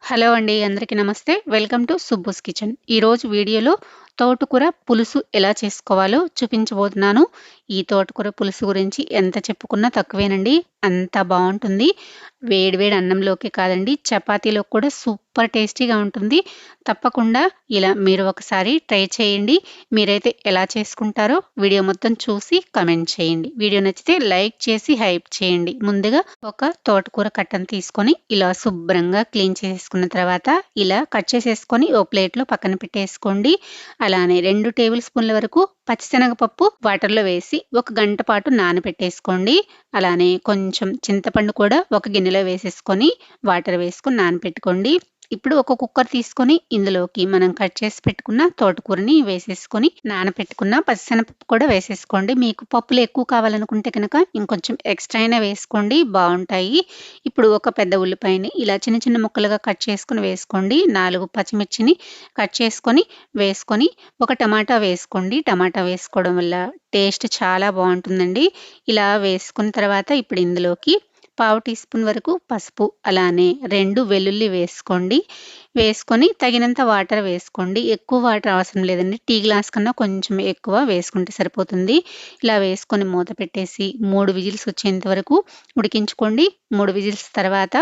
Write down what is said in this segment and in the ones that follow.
Hello అండి. అందరికీ నమస్తే. Welcome to Subbu's kitchen. ఈరోజు వీడియోలో తోటకూర పులుసు ఎలా చేసుకోవాలో చూపించబోతున్నాను. ఈ తోటకూర పులుసు గురించి ఎంత చెప్పుకున్నా తక్కువేనండి. అంత బావుంటుంది. వేడి వేడి అన్నంలోకే కాదండి, చపాతీలోకి కూడా సూపర్ టేస్టీగా ఉంటుంది. తప్పకుండా ఇలా మీరు ఒకసారి ట్రై చేయండి. మీరైతే ఎలా చేసుకుంటారో వీడియో మొత్తం చూసి కామెంట్ చేయండి. వీడియో నచ్చితే లైక్ చేసి హైప్ చేయండి. ముందుగా ఒక తోటకూర కట్టను తీసుకొని ఇలా శుభ్రంగా క్లీన్ చేసుకున్న తర్వాత ఇలా కట్ చేసేసుకొని ఓ ప్లేట్లో పక్కన పెట్టేసుకోండి. అలానే 2 టేబుల్ స్పూన్ల వరకు పచ్చిశనగపప్పు వాటర్‌లో వేసి ఒక గంట పాటు నానబెట్టేసుకోండి. అలానే కొంచెం చింతపండు కూడా ఒక గిన్నెలో వేసేసుకొని వాటర్ వేసుకొని నానబెట్టుకోండి. ఇప్పుడు ఒక కుక్కర్ తీసుకొని ఇందులోకి మనం కట్ చేసి పెట్టుకున్న తోటకూరని వేసేసుకొని నానబెట్టుకున్న పచ్చిశనగపప్పు కూడా వేసేసుకోండి. మీకు పప్పులు ఎక్కువ కావాలనుకుంటే కనుక ఇంకొంచెం ఎక్స్‌ట్రా అయినా వేసుకోండి, బావుంటాయి. ఇప్పుడు ఒక పెద్ద ఉల్లిపాయని ఇలా చిన్న చిన్న ముక్కలుగా కట్ చేసుకొని వేసుకోండి. 4 పచ్చిమిర్చిని కట్ చేసుకొని వేసుకొని ఒక టమాటా వేసుకోండి. టమాటా వేసుకోవడం వల్ల టేస్ట్ చాలా బావుంటుందండి. ఇలా వేసుకున్న తర్వాత ఇప్పుడు ఇందులోకి పావు టీ స్పూన్ వరకు పసుపు, అలానే 2 వెల్లుల్లి వేసుకోండి. వేసుకొని తగినంత వాటర్ వేసుకోండి. ఎక్కువ వాటర్ అవసరం లేదండి. టీ గ్లాస్ కన్నా కొంచెం ఎక్కువ వేసుకుంటే సరిపోతుంది. ఇలా వేసుకొని మూత పెట్టేసి 3 విజిల్స్ వచ్చేంత వరకు ఉడికించుకోండి. 3 విజిల్స్ తర్వాత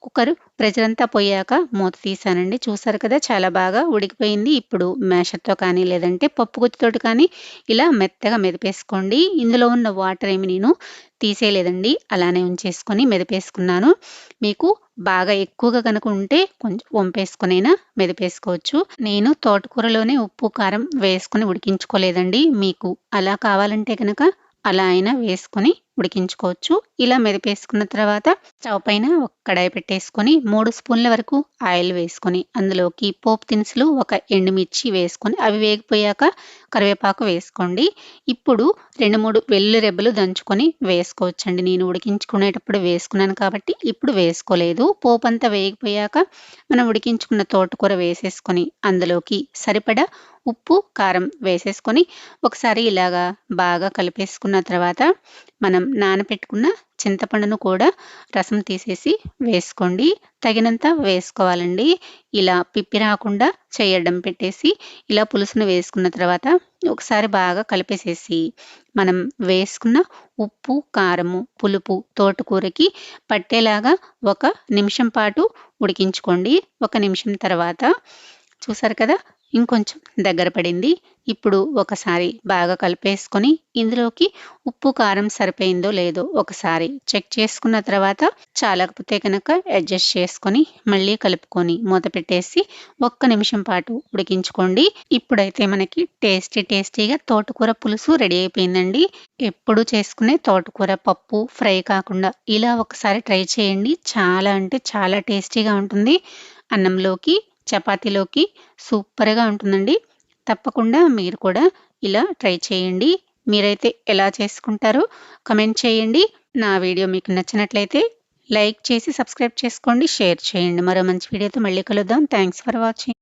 కుక్కర్ ప్రెషర్ అంతా పోయాక మూత తీసానండి. చూసారు కదా, చాలా బాగా ఉడికిపోయింది. ఇప్పుడు మ్యాషర్‌తో కానీ లేదంటే పప్పు గుత్తితోటి కానీ ఇలా మెత్తగా మెదిపేసుకోండి. ఇందులో ఉన్న వాటర్ ఏమి నేను తీసేయలేదండి. అలానే ఉంచేసుకొని మెదిపేసుకున్నాను. మీకు బాగా ఎక్కువగా గనుక ఉంటే కొంచెం వంపేసుకొనైనా మెదిపేసుకోవచ్చు. నేను తోటకూరలోనే ఉప్పు, కారం వేసుకొని ఉడికించుకోలేదండి. మీకు అలా కావాలంటే గనక అలా అయినా వేసుకొని ఉడికించుకోవచ్చు. ఇలా మెదిపేసుకున్న తర్వాత స్టవ్ పైన ఒక కడాయి పెట్టేసుకొని 3 స్పూన్ల వరకు ఆయిల్ వేసుకొని అందులోకి పోపు దినుసులు, ఒక ఎండుమిర్చి వేసుకొని అవి వేగిపోయాక కరివేపాకు వేసుకోండి. ఇప్పుడు 2, 3 వెల్లుల్లి రెబ్బలు దంచుకొని వేసుకోవచ్చండి. నేను ఉడికించుకునేటప్పుడు వేసుకున్నాను కాబట్టి ఇప్పుడు వేసుకోలేదు. పోపంతా వేగిపోయాక మనం ఉడికించుకున్న తోటకూర వేసేసుకొని అందులోకి సరిపడా ఉప్పు, కారం వేసేసుకొని ఒకసారి ఇలాగా బాగా కలిపేసుకున్న తర్వాత మనం నానబెట్టుకున్న చింతపండును కూడా రసం తీసేసి వేసుకోండి. తగినంత వేసుకోవాలండి. ఇలా పిప్పి రాకుండా చేయడం పెట్టేసి ఇలా పులుసును వేసుకున్న తర్వాత ఒకసారి బాగా కలిపేసేసి మనం వేసుకున్న ఉప్పు, కారము, పులుపు తోటకూరకి పట్టేలాగా ఒక నిమిషం పాటు ఉడికించుకోండి. ఒక నిమిషం తర్వాత చూసారు కదా, ఇంకొంచెం దగ్గర పడింది. ఇప్పుడు ఒకసారి బాగా కలిపేసుకొని ఇందులోకి ఉప్పు, కారం సరిపోయిందో లేదో ఒకసారి చెక్ చేసుకున్న తర్వాత చాలకపోతే కనుక అడ్జస్ట్ చేసుకొని మళ్ళీ కలుపుకొని మూత పెట్టేసి ఒక్క నిమిషం పాటు ఉడికించుకోండి. ఇప్పుడైతే మనకి టేస్టీగా తోటకూర పులుసు రెడీ అయిపోయిందండి. ఎప్పుడు చేసుకునే తోటకూర పప్పు ఫ్రై కాకుండా ఇలా ఒకసారి ట్రై చేయండి. చాలా అంటే చాలా టేస్టీగా ఉంటుంది. అన్నంలోకి, చపాతీలోకి సూపర్‌గా ఉంటుందండి. తప్పకుండా మీరు కూడా ఇలా ట్రై చేయండి. మీరైతే ఎలా చేసుకుంటారో కామెంట్ చేయండి. నా వీడియో మీకు నచ్చినట్లయితే లైక్ చేసి సబ్స్క్రైబ్ చేసుకోండి, షేర్ చేయండి. మరో మంచి వీడియోతో మళ్ళీ కలుద్దాం. Thanks for watching.